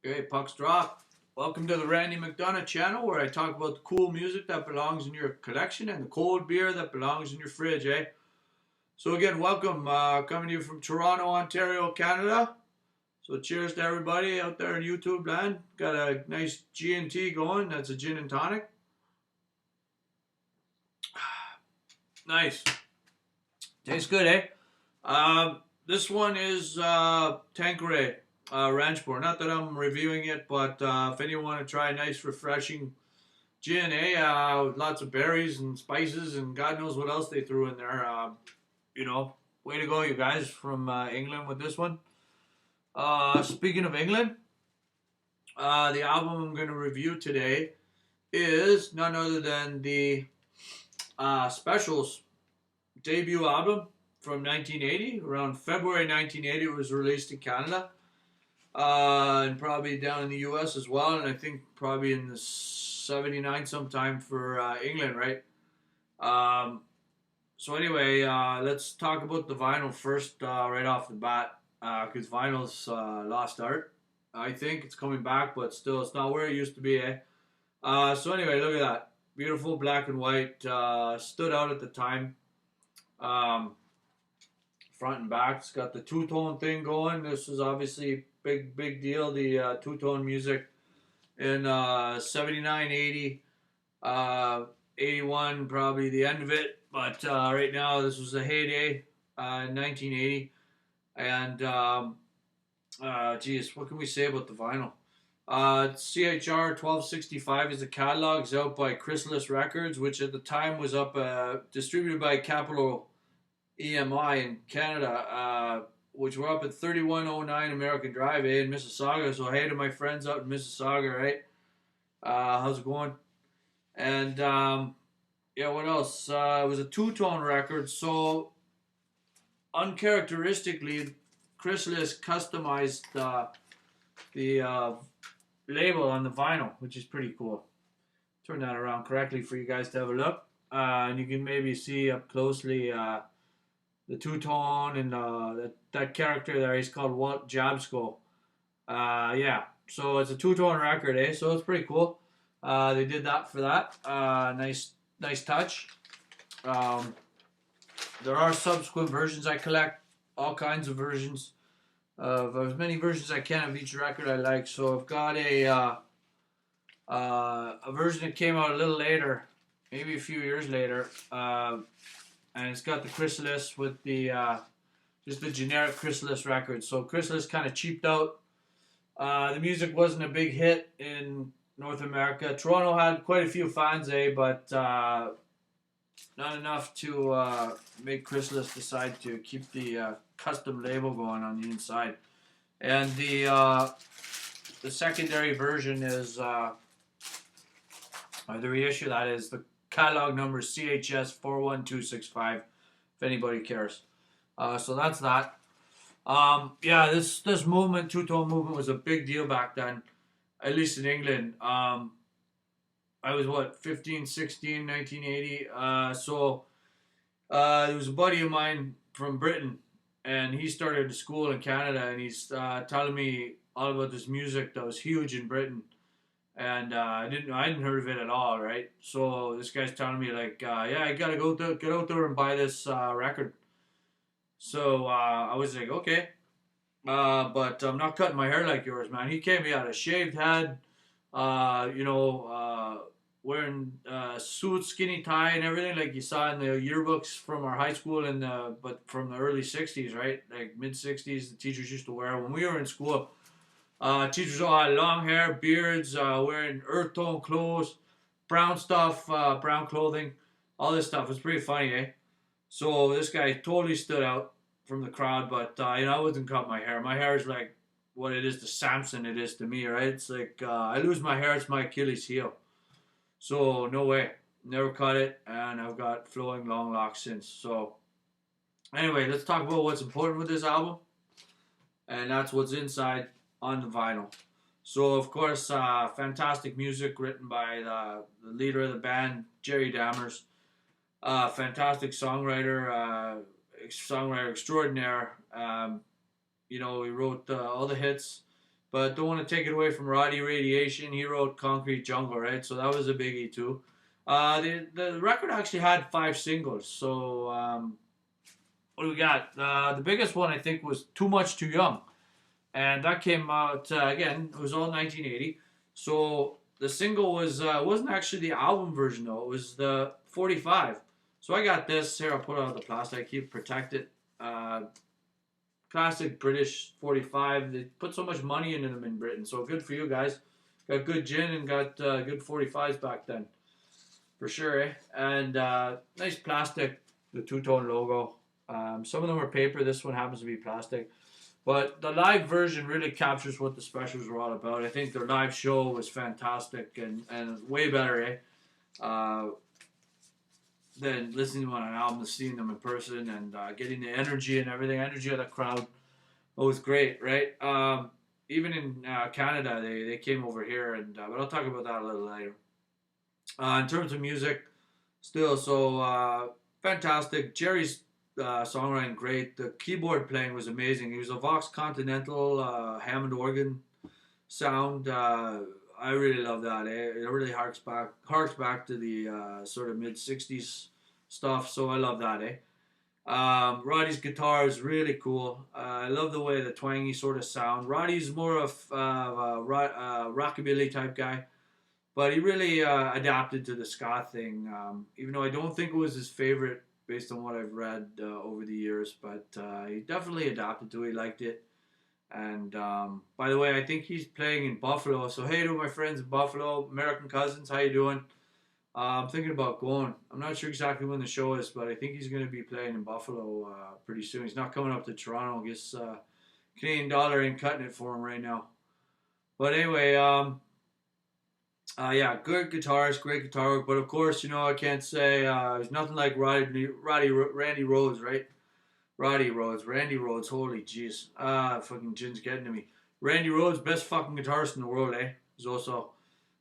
Okay, pucks drop. Welcome to the Randy McDonough channel where I talk about the cool music that belongs in your collection and the cold beer that belongs in your fridge, eh? So again, welcome. Coming to you from Toronto, Ontario, Canada. So cheers to everybody out there in YouTube land. Got a nice G&T going. That's a gin and tonic. Nice. Tastes good, eh? This one is Tanqueray Ranchport. Not that I'm reviewing it, but if anyone want to try a nice, refreshing gin, with lots of berries and spices and God knows what else they threw in there. Way to go, you guys from England with this one. Speaking of England, the album I'm going to review today is none other than the Specials debut album from 1980. Around February 1980, it was released in Canada, and probably down in the U.S. as well, and I think probably in the 79 sometime for England, right? So anyway, let's talk about the vinyl first, right off the bat, because vinyl's lost art. I think it's coming back, but still, it's not where it used to be, eh? So anyway, look at that. Beautiful black and white, stood out at the time. Um, Front and back, it's got the two-tone thing going. This is obviously big deal. The two-tone music in 79, 80, 81, probably the end of it. But right now, this was a heyday in 1980. And geez, what can we say about the vinyl? CHR 1265 is the catalog. It's out by Chrysalis Records, which at the time was distributed by Capitol EMI in Canada, which we're up at 3109 American Drive, in Mississauga. So hey to my friends out in Mississauga, right? How's it going? And yeah, what else? It was a two-tone record, so uncharacteristically, Chrysalis customized the label on the vinyl, which is pretty cool. Turn that around correctly for you guys to have a look, and you can maybe see up closely the two-tone and that character there. He's called Walt Jabsco. Yeah, so it's a two-tone record, eh? So it's pretty cool. They did that for that. Nice touch. There are subsequent versions. I collect all kinds of versions of as many versions as I can of each record I like. So I've got a version that came out a little later, maybe a few years later, and it's got the Chrysalis with the just the generic Chrysalis record. So Chrysalis kind of cheaped out. The music wasn't a big hit in North America. Toronto had quite a few fans, but not enough to make Chrysalis decide to keep the custom label going on the inside. And the secondary version is the reissue, that is the catalog number CHS 41265. If anybody cares. So that's that. Yeah, this movement, two-tone movement, was a big deal back then, at least in England. I was, 15, 16, 1980. So there was a buddy of mine from Britain, and he started a school in Canada, and he's telling me all about this music that was huge in Britain. And I hadn't heard of it at all, right? So this guy's telling me like, yeah, I gotta get out there and buy this record. So I was like, okay, but I'm not cutting my hair like yours, man. He came me out a shaved head, wearing suit, skinny tie, and everything like you saw in the yearbooks from our high school, but from the early '60s, right? Like mid '60s, the teachers used to wear when we were in school. Teachers all had long hair, beards, wearing earth tone clothes, brown stuff, brown clothing, all this stuff. It's pretty funny, eh? So this guy totally stood out from the crowd, but I wouldn't cut my hair. My hair is like what it is to Samson it is to me, right? It's like I lose my hair, it's my Achilles heel. So no way, never cut it, and I've got flowing long locks since. So anyway, let's talk about what's important with this album, and that's what's inside on the vinyl. So of course, fantastic music written by the leader of the band, Jerry Dammers. Fantastic songwriter, songwriter extraordinaire. He wrote all the hits, But don't want to take it away from Roddy Radiation. He wrote Concrete Jungle, right? So that was a biggie too. The record actually had 5 singles. So what do we got? The biggest one I think was Too Much Too Young, and that came out again. It was all 1980. So the single was wasn't actually the album version though. It was the 45. So I got this here. I'll put it on the plastic. I keep protect it. Classic British 45. They put so much money into them in Britain. So good for you guys. Got good gin and got good 45s back then. For sure, eh? And nice plastic, the two-tone logo. Some of them are paper. This one happens to be plastic. But the live version really captures what the specials were all about. I think their live show was fantastic and way better, eh? Than listening to them on an album, seeing them in person, and getting the energy and everything, energy of the crowd. It was great, right? Even in Canada, they came over here, and but I'll talk about that a little later. In terms of music, still so fantastic. Jerry's songwriting great. The keyboard playing was amazing. He was a Vox Continental Hammond organ sound. I really love that. It really harks back to the sort of mid '60s stuff. So I love that. Roddy's guitar is really cool. I love the way the twangy sort of sound. Roddy's more of a rockabilly type guy, but he really adapted to the ska thing. Even though I don't think it was his favorite based on what I've read over the years, but he definitely adapted to it. He liked it. And by the way, I think he's playing in Buffalo. So hey to my friends in Buffalo, American cousins, how you doing? I'm thinking about going. I'm not sure exactly when the show is, but I think he's going to be playing in Buffalo pretty soon. He's not coming up to Toronto. I guess Canadian dollar ain't cutting it for him right now. But anyway, yeah, good guitarist, great guitar work. But of course, I can't say there's nothing like Randy Rhoads, right? Randy Rhoads, holy jeez. Fucking gin's getting to me. Randy Rhoads, best fucking guitarist in the world, eh? He's also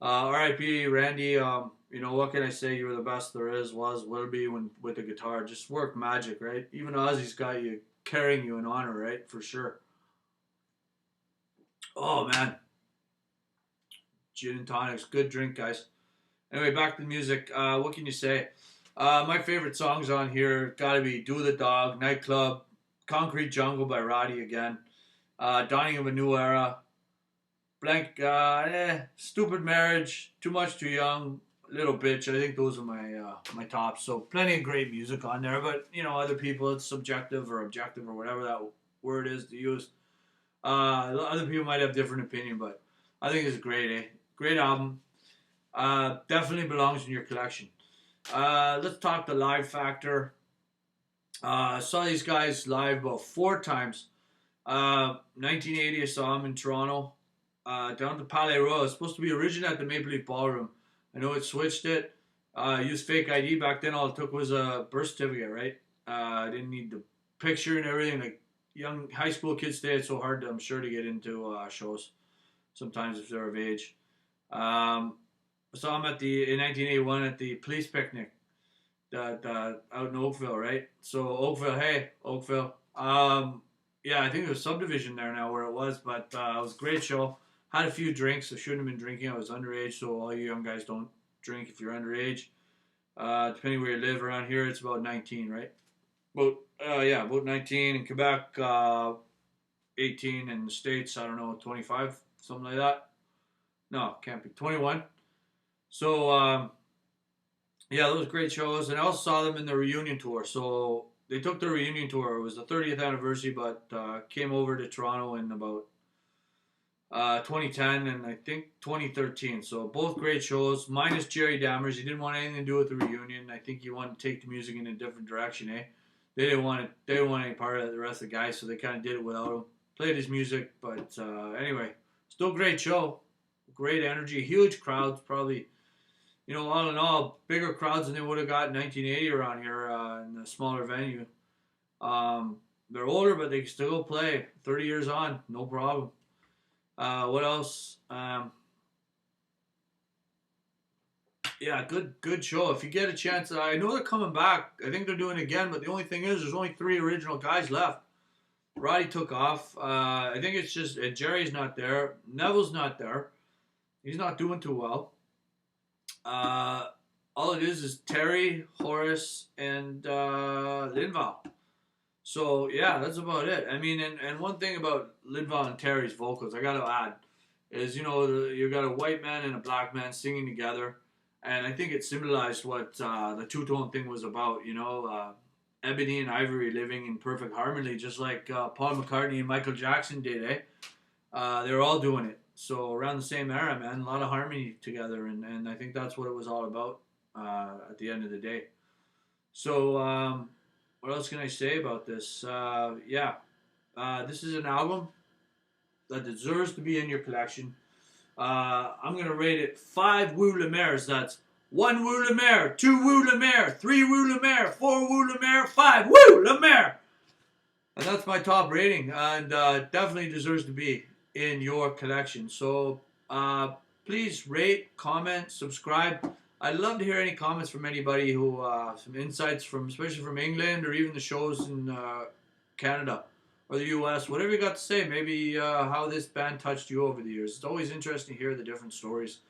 R.I.P. Randy. What can I say? You were the best there is, will be when with the guitar. Just work magic, right? Even Ozzy's got you carrying you in honor, right? For sure. Oh man, gin and tonics, good drink, guys. Anyway, back to the music. What can you say? My favorite songs on here gotta be "Do the Dog," "Nightclub," "Concrete Jungle" by Roddy again, "Dawning of a New Era," "Blank," "Stupid Marriage," "Too Much Too Young," "Little Bitch." I think those are my tops. So plenty of great music on there, but other people, it's subjective or objective or whatever that word is to use. Other people might have different opinion, but I think it's great. Great album. Definitely belongs in your collection. Let's talk the live factor. I saw these guys live about 4 times. 1980, I saw them in Toronto, down at the Palais Royal. It's supposed to be originally at the Maple Leaf Ballroom. I know it switched it. Used fake ID back then. All it took was a birth certificate, right? I didn't need the picture and everything. Like young high school kids today, it's so hard, I'm sure, to get into shows. Sometimes if they're of age. I saw him in 1981 at the police picnic out in Oakville, right? So Oakville. Yeah, I think there's a subdivision there now where it was, but it was a great show. Had a few drinks. I shouldn't have been drinking. I was underage, so all you young guys don't drink if you're underage. Depending where you live around here, it's about 19, right? About 19 in Quebec, 18 in the States. I don't know, 25, something like that. No, can't be 21. So yeah, those great shows, and I also saw them in the reunion tour. So they took the reunion tour. It was the 30th anniversary, but came over to Toronto in about 2010 and I think 2013. So both great shows. Minus Jerry Dammers. He didn't want anything to do with the reunion. I think he wanted to take the music in a different direction. They didn't want it. They didn't want any part of the rest of the guys, so they kind of did it without him. Played his music, but anyway, still great show. Great energy. Huge crowds. Probably, all in all, bigger crowds than they would have got in 1980 around here in a smaller venue. They're older, but they can still play. 30 years on, no problem. What else? Yeah, good show. If you get a chance, I know they're coming back. I think they're doing it again, but the only thing is, there's only 3 original guys left. Roddy took off. I think it's just Jerry's not there. Neville's not there. He's not doing too well. Uh, all it is Terry, Horace, and Linval. So yeah, that's about it. I mean, and one thing about Linval and Terry's vocals, I got to add, is you got a white man and a black man singing together, and I think it symbolized what the two-tone thing was about. Ebony and Ivory living in perfect harmony, just like Paul McCartney and Michael Jackson did. They were all doing it. So around the same era, man, a lot of harmony together, and I think that's what it was all about at the end of the day. So what else can I say about this? This is an album that deserves to be in your collection. I'm gonna rate it 5 Lemaires. That's 1 Lemaire, 2 Lemaire, 3 Lemaire, 4 Lemaire, 5 Lemaire. And that's my top rating, and definitely deserves to be in your collection. So please rate, comment, subscribe. I'd love to hear any comments from anybody who some insights from, especially from England or even the shows in Canada or the U.S. Whatever you got to say. Maybe how this band touched you over the years. It's always interesting to hear the different stories.